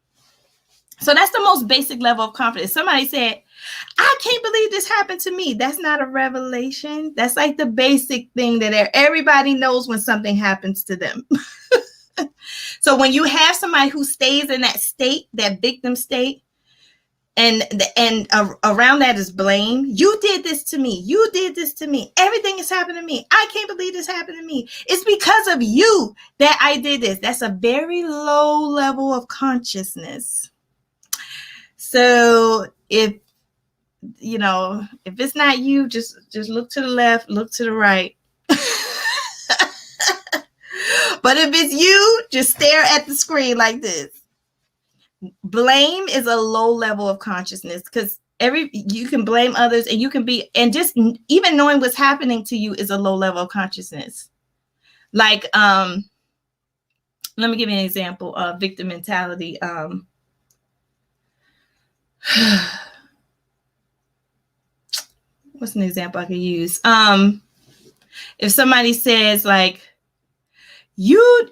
So that's the most basic level of confidence. Somebody said, I can't believe this happened to me. That's not a revelation. That's like the basic thing that everybody knows when something happens to them. So when you have somebody who stays in that state, that victim state, and around that is blame. You did this to me. You did this to me. Everything is happening to me. I can't believe this happened to me. It's because of you that I did this. That's a very low level of consciousness. So if it's not you, just look to the left, look to the right. But if it's you, just stare at the screen like this. Blame is a low level of consciousness because you can blame others and you can and just even knowing what's happening to you is a low level of consciousness. Like, let me give you an example of victim mentality. What's an example I could use? If somebody says like, you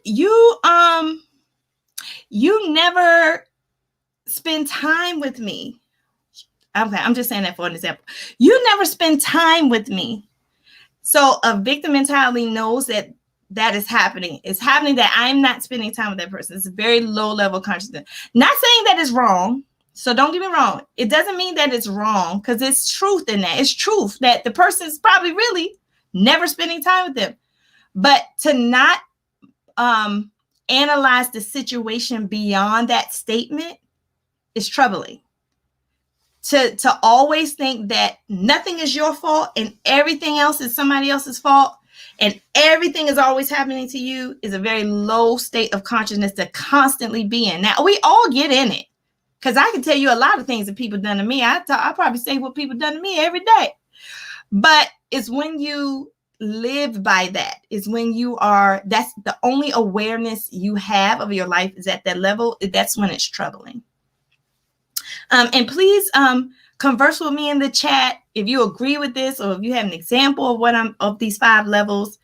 never spend time with me. Okay, I'm just saying that for an example. You never spend time with me. So a victim mentality knows that is happening. It's happening that I'm not spending time with that person. It's a very low level consciousness. Not saying that it's wrong. So don't get me wrong. It doesn't mean that it's wrong because it's truth in that. It's truth that the person's probably really never spending time with them. But to not analyze the situation beyond that statement is troubling. To always think that nothing is your fault and everything else is somebody else's fault and everything is always happening to you is a very low state of consciousness to constantly be in. Now, we all get in it because I can tell you a lot of things that people done to me. I probably say what people done to me every day. But it's when you live by that, is when that's the only awareness you have of your life is at that level. That's when it's troubling. And please converse with me in the chat if you agree with this or if you have an example of of these 5 levels.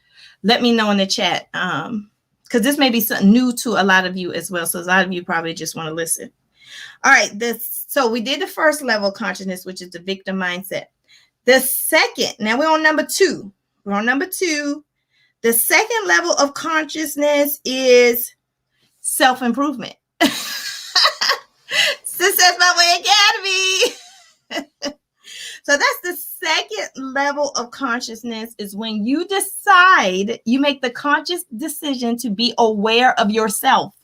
Let me know in the chat because this may be something new to a lot of you as well. So a lot of you probably just want to listen. All right, so we did the first level of consciousness, which is the victim mindset. The second, now we're on number 2. We're on number 2. The second level of consciousness is self-improvement. Success My Way Academy. So that's the second level of consciousness is when you make the conscious decision to be aware of yourself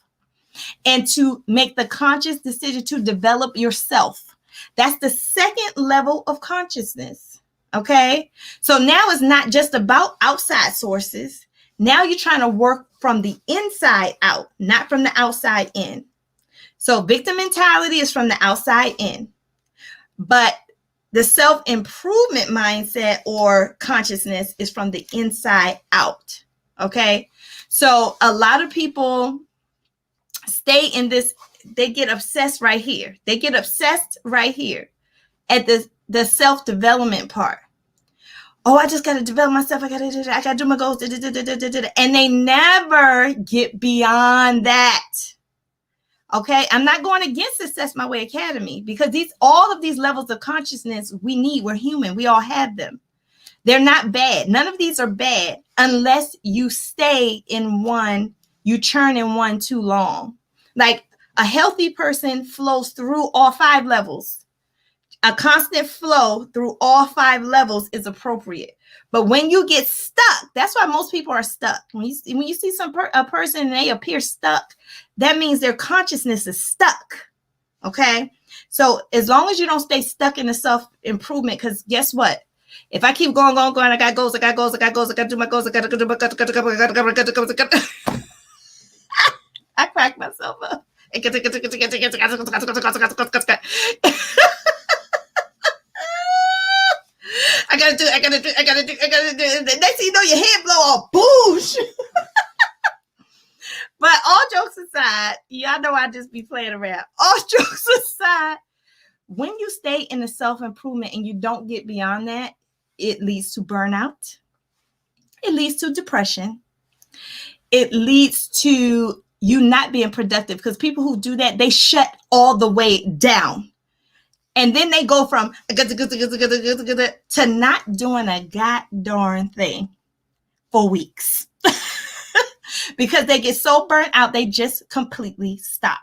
and to make the conscious decision to develop yourself. That's the second level of consciousness. Okay. So now it's not just about outside sources. Now you're trying to work from the inside out, not from the outside in. So victim mentality is from the outside in, but the self-improvement mindset or consciousness is from the inside out. Okay. So a lot of people stay in this, they get obsessed right here. They get obsessed right here at the self-development part. Oh, I just got to develop myself. I got to do my goals. And they never get beyond that. Okay, I'm not going against Success My Way Academy because all of these levels of consciousness we need. We're human. We all have them. They're not bad. None of these are bad unless you stay in one, you churn in one too long. Like a healthy person flows through all 5 levels. A constant flow through all 5 levels is appropriate. But when you get stuck, that's why most people are stuck. When you see a person and they appear stuck, that means their consciousness is stuck. Okay? So as long as you don't stay stuck in the self-improvement, because guess what? If I keep going, I got goals, I got to do my goals, I got to do my goals, I crack myself up. I gotta do. Next thing you know, your head blow off. Boosh. But all jokes aside, y'all know I just be playing around. All jokes aside, when you stay in the self-improvement and you don't get beyond that, it leads to burnout. It leads to depression. It leads to you not being productive, because people who do that, they shut all the way down. And then they go from to not doing a god darn thing for weeks. Because they get so burnt out, they just completely stop.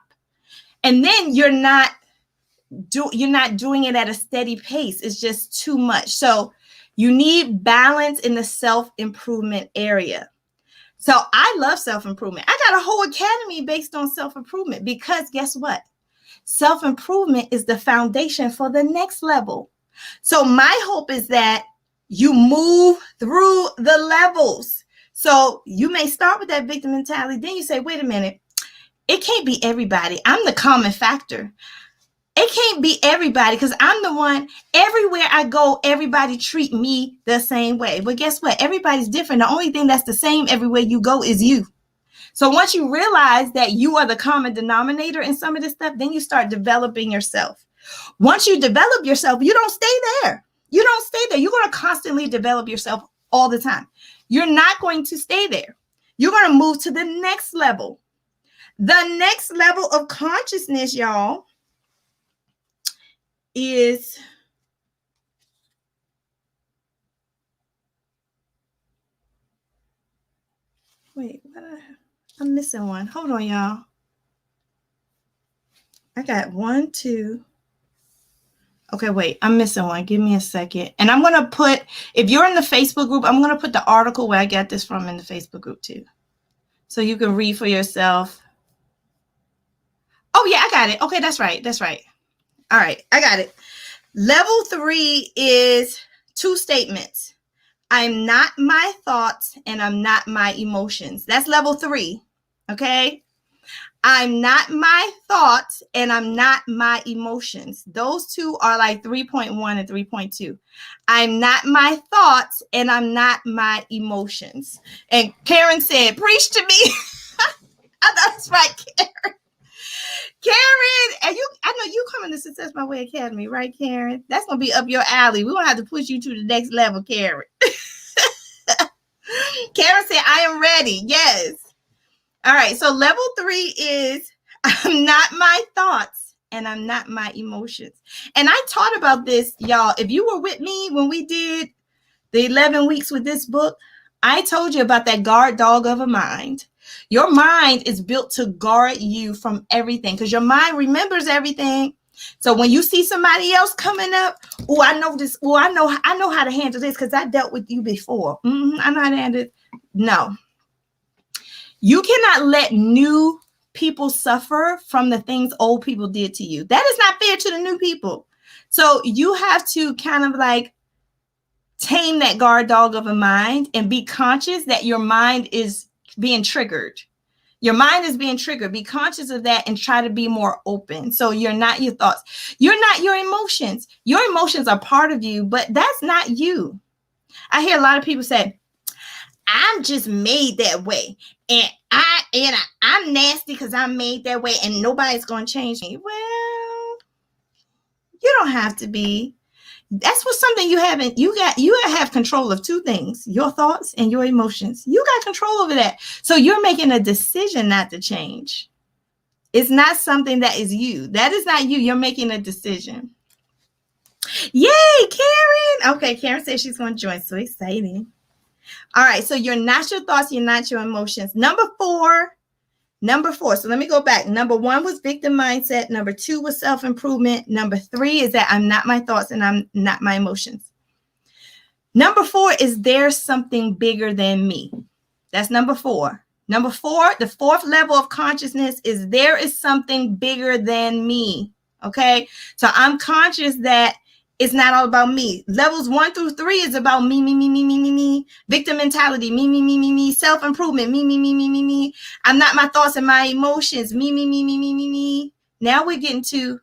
And then you're not doing it at a steady pace. It's just too much. So you need balance in the self-improvement area. So I love self-improvement. I got a whole academy based on self-improvement, because guess what? Self-improvement is the foundation for the next level. So my hope is that you move through the levels. So you may start with that victim mentality. Then you say, wait a minute, it can't be everybody. I'm the common factor. It can't be everybody, because I'm the one, everywhere I go, everybody treat me the same way. But guess what? Everybody's different. The only thing that's the same everywhere you go is you. So once you realize that you are the common denominator in some of this stuff, then you start developing yourself. Once you develop yourself, you don't stay there. You don't stay there. You're going to constantly develop yourself all the time. You're not going to stay there. You're going to move to the next level. The next level of consciousness, y'all, is I'm missing one. Hold on, y'all. I got 1, 2. Okay, wait, I'm missing one. Give me a second. And I'm going to put, if you're in the Facebook group, I'm going to put the article where I got this from in the Facebook group too. So you can read for yourself. Oh yeah, I got it. Okay, that's right. All right, I got it. Level 3 is 2 statements. I'm not my thoughts and I'm not my emotions. That's level 3. Okay. I'm not my thoughts and I'm not my emotions. Those two are like 3.1 and 3.2. I'm not my thoughts and I'm not my emotions. And Karen said, preach to me. I thought that's right, Karen. Karen, and I know you coming to Success My Way Academy, right, Karen? That's going to be up your alley. We're going to have to push you to the next level, Karen. Karen said, I am ready. Yes. All right. So level 3 is I'm not my thoughts and I'm not my emotions. And I taught about this, y'all. If you were with me when we did the 11 weeks with this book, I told you about that guard dog of a mind. Your mind is built to guard you from everything because your mind remembers everything. So when you see somebody else coming up, oh, I know this. Oh, I know how to handle this because I dealt with you before. I know how to handle it. No. You cannot let new people suffer from the things old people did to you. That is not fair to the new people. So you have to kind of like tame that guard dog of a mind and be conscious that your mind is being triggered. Your mind is being triggered. Be conscious of that and try to be more open. So you're not your thoughts. You're not your emotions. Your emotions are part of you, but that's not you. I hear a lot of people say, I'm just made that way. And I'm nasty because I'm made that way and nobody's going to change me. Well, you don't have to be. That's what something you haven't. You have control of 2 things, your thoughts and your emotions. You got control over that. So you're making a decision not to change. It's not something that is you. That is not you. You're making a decision. Yay, Karen. Okay, Karen says she's going to join. So exciting. All right. So you're not your thoughts. You're not your emotions. Number 4 Number 4. So let me go back. Number 1 was victim mindset. Number 2 was self-improvement. Number 3 is that I'm not my thoughts and I'm not my emotions. Number 4 is there's something bigger than me. That's number 4. Number 4, the 4th level of consciousness is there is something bigger than me. Okay. So I'm conscious that it's not all about me. Levels 1 through 3 is about me, me, me, me, me, me, me. Victim mentality, me, me, me, me, me. Self-improvement, me, me, me, me, me, me. I'm not my thoughts and my emotions, me, me, me, me, me, me, me. Now we're getting to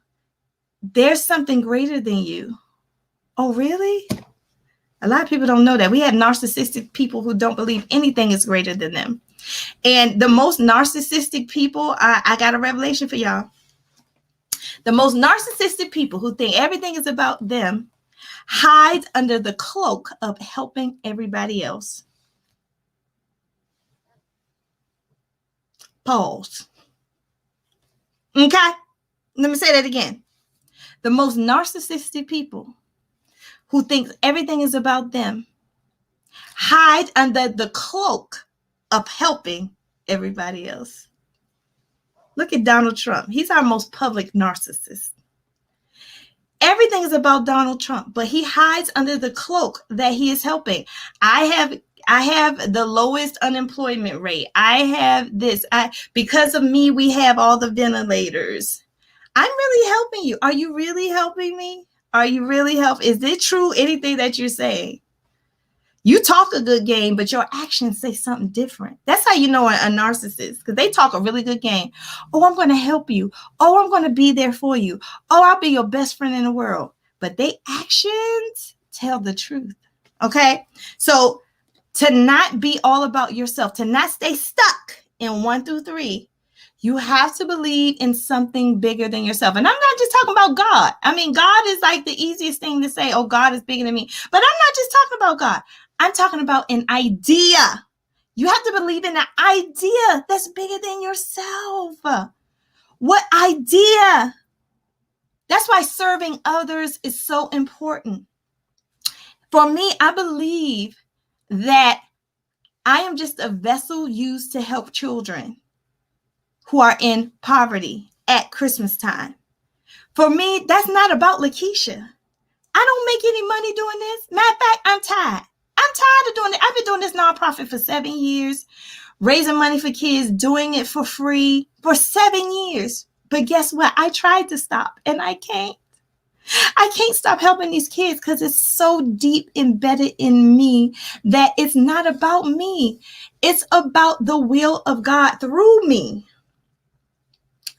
there's something greater than you. Oh, really? A lot of people don't know that. We have narcissistic people who don't believe anything is greater than them. And the most narcissistic people, I got a revelation for y'all. The most narcissistic people who think everything is about them hide under the cloak of helping everybody else. Pause. Okay? Let me say that again. The most narcissistic people who think everything is about them hide under the cloak of helping everybody else. Look at Donald Trump. He's our most public narcissist. Everything is about Donald Trump, but he hides under the cloak that he is helping. I have the lowest unemployment rate. I have this. Because of me, we have all the ventilators. I'm really helping you. Are you really helping me? Are you really helping? Is it true, anything that you're saying? You talk a good game, but your actions say something different. That's how you know a narcissist, because they talk a really good game. Oh, I'm going to help you. Oh, I'm going to be there for you. Oh, I'll be your best friend in the world. But their actions tell the truth. Okay? So to not be all about yourself, to not stay stuck in 1 through 3, you have to believe in something bigger than yourself. And I'm not just talking about God. I mean, God is like the easiest thing to say, oh, God is bigger than me. But I'm not just talking about God. I'm talking about an idea. You have to believe in an idea that's bigger than yourself. What idea? That's why serving others is so important. For me, I believe that I am just a vessel used to help children who are in poverty at Christmas time. For me, that's not about Lakisha. I don't make any money doing this. Matter of fact, I'm tired. I'm tired of doing it. I've been doing this nonprofit for 7 years, raising money for kids, doing it for free for 7 years. But guess what? I tried to stop and I can't. I can't stop helping these kids because it's so deep embedded in me that it's not about me. It's about the will of God through me.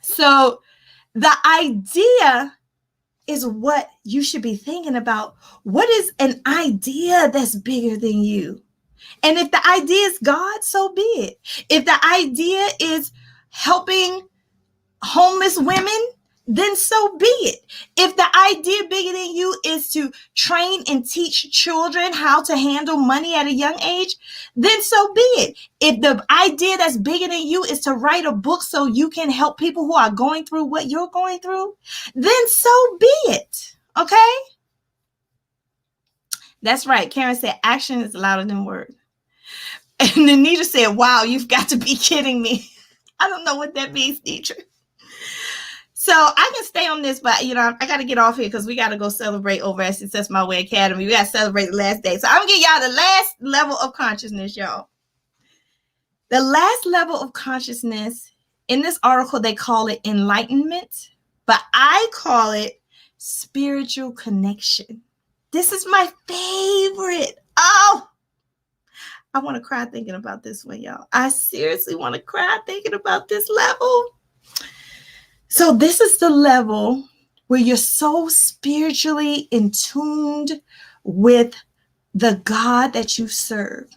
So the idea is what you should be thinking about. What is an idea that's bigger than you? And if the idea is God, so be it. If the idea is helping homeless women, then so be it. If the idea bigger than you is to train and teach children how to handle money at a young age, then so be it. If the idea that's bigger than you is to write a book so you can help people who are going through what you're going through, then so be it. Okay? That's right. Karen said action is louder than words. And Anita said, wow, you've got to be kidding me. I don't know what that means, Deidre. So I can stay on this, but I got to get off here because we got to go celebrate over at Success My Way Academy. We got to celebrate the last day. So I'm going to give y'all the last level of consciousness, y'all. The last level of consciousness, in this article, they call it enlightenment, but I call it spiritual connection. This is my favorite. Oh, I want to cry thinking about this one, y'all. I seriously want to cry thinking about this level. So this is the level where you're so spiritually in tuned with the God that you serve,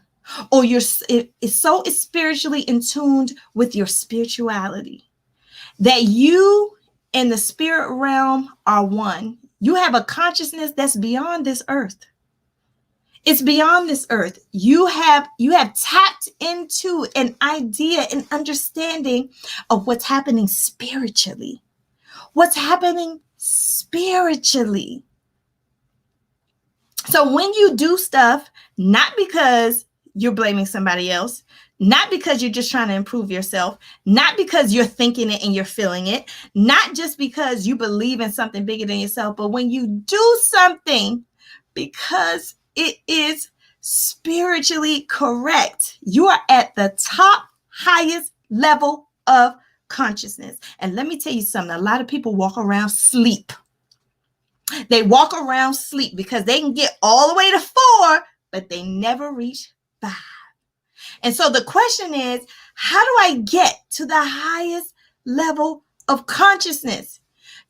or it's so spiritually in tuned with your spirituality that you and the spirit realm are one. You have a consciousness that's beyond this earth. It's beyond this earth. You have tapped into an idea and understanding of what's happening spiritually. What's happening spiritually. So when you do stuff, not because you're blaming somebody else, not because you're just trying to improve yourself, not because you're thinking it and you're feeling it, not just because you believe in something bigger than yourself, but when you do something because it is spiritually correct, you are at the top, highest level of consciousness. And let me tell you something, a lot of people walk around sleep. They walk around sleep because they can get all the way to 4, but they never reach 5. And so the question is, how do I get to the highest level of consciousness?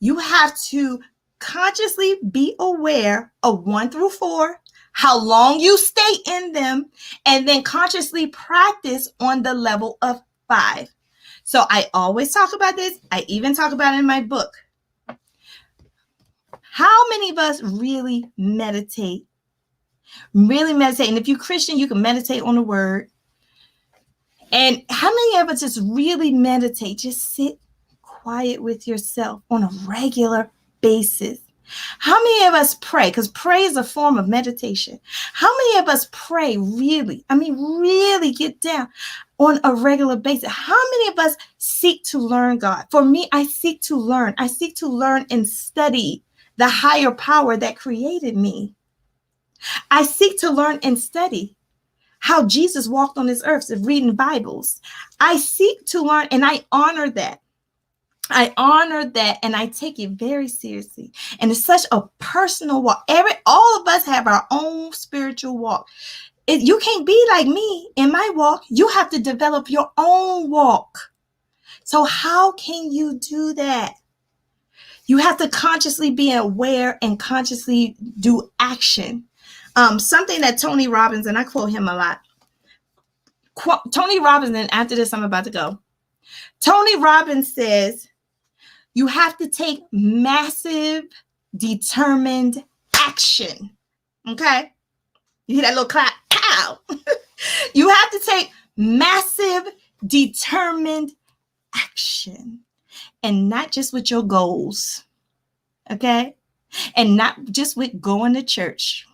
You have to consciously be aware of 1 through 4, how long you stay in them, and then consciously practice on the level of 5. So I always talk about this. I even talk about it in my book. How many of us really meditate? Really meditate. And if you're Christian, you can meditate on the word. And how many of us just really meditate? Just sit quiet with yourself on a regular basis. How many of us pray? Because prayer is a form of meditation. How many of us pray really? Really get down on a regular basis. How many of us seek to learn God? For me, I seek to learn. I seek to learn and study the higher power that created me. I seek to learn and study how Jesus walked on this earth, reading Bibles. I seek to learn, and I honor that. I honor that, and I take it very seriously. And it's such a personal walk. All of us have our own spiritual walk. You can't be like me in my walk. You have to develop your own walk. So how can you do that? You have to consciously be aware and consciously do action. Something that Tony Robbins, and I quote him a lot. Tony Robbins, and after this, I'm about to go. Tony Robbins says, you have to take massive, determined action. Okay? You hear that little clap? Pow! You have to take massive, determined action. And not just with your goals. Okay? And not just with going to church.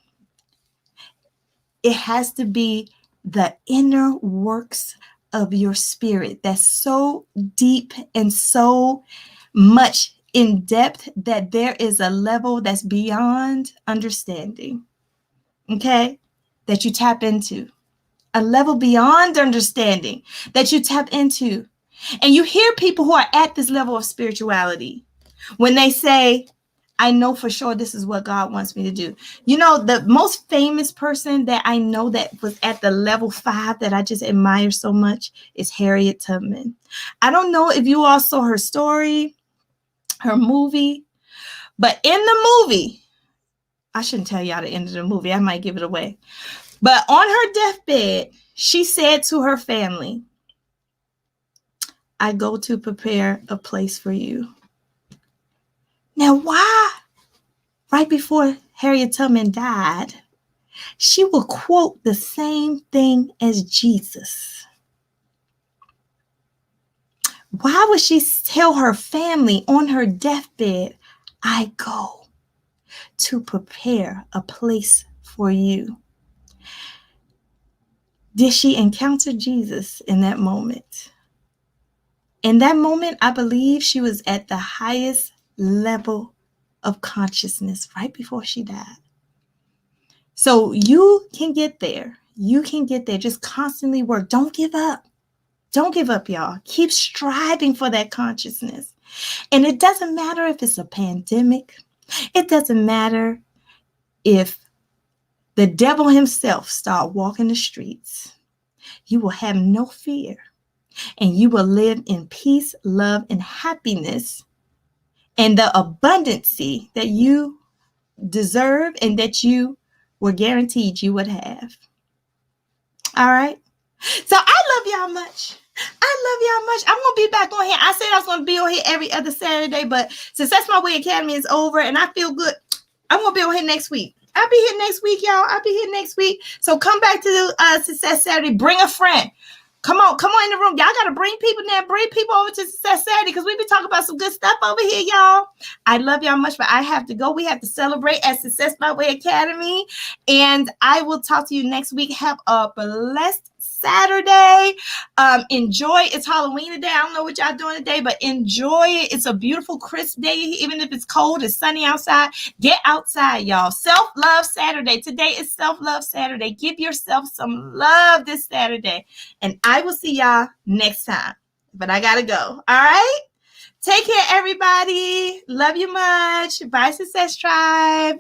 It has to be the inner works of your spirit that's so deep and so much in depth that there is a level that's beyond understanding. Okay? That you tap into. A level beyond understanding that you tap into. And you hear people who are at this level of spirituality when they say, I know for sure this is what God wants me to do. You know, the most famous person that I know that was at the level 5 that I just admire so much is Harriet Tubman. I don't know if you all saw her story, her movie, but in the movie, I shouldn't tell y'all the end of the movie. I might give it away. But on her deathbed, she said to her family, I go to prepare a place for you. Now, why? Right before Harriet Tubman died, she would quote the same thing as Jesus. Why would she tell her family on her deathbed, I go to prepare a place for you? Did she encounter Jesus in that moment? In that moment, I believe she was at the highest level of consciousness right before she died. So you can get there. You can get there. Just constantly work. Don't give up. Don't give up, y'all. Keep striving for that consciousness. And it doesn't matter if it's a pandemic. It doesn't matter if the devil himself start walking the streets. You will have no fear. And you will live in peace, love, and happiness, and the abundancy that you deserve and that you were guaranteed you would have. All right? So I love y'all much. I'm going to be back on here. I said I was going to be on here every other Saturday, but since That's My Way Academy is over and I feel good, I'm going to be on here next week. I'll be here next week, y'all. I'll be here next week. So come back to the Success Saturday. Bring a friend. Come on in the room. Y'all got to bring people there. Bring people over to Success Saturday because we be talking about some good stuff over here, y'all. I love y'all much, but I have to go. We have to celebrate at Success My Way Academy. And I will talk to you next week. Have a blessed Saturday. Enjoy. It's Halloween today. I don't know what y'all doing today, but enjoy it. It's a beautiful, crisp day. Even if it's cold, it's sunny outside. Get outside, y'all. Self-love Saturday. Today is Self-Love Saturday. Give yourself some love this Saturday. And I will see y'all next time. But I got to go. All right? Take care, everybody. Love you much. Bye, Success Tribe.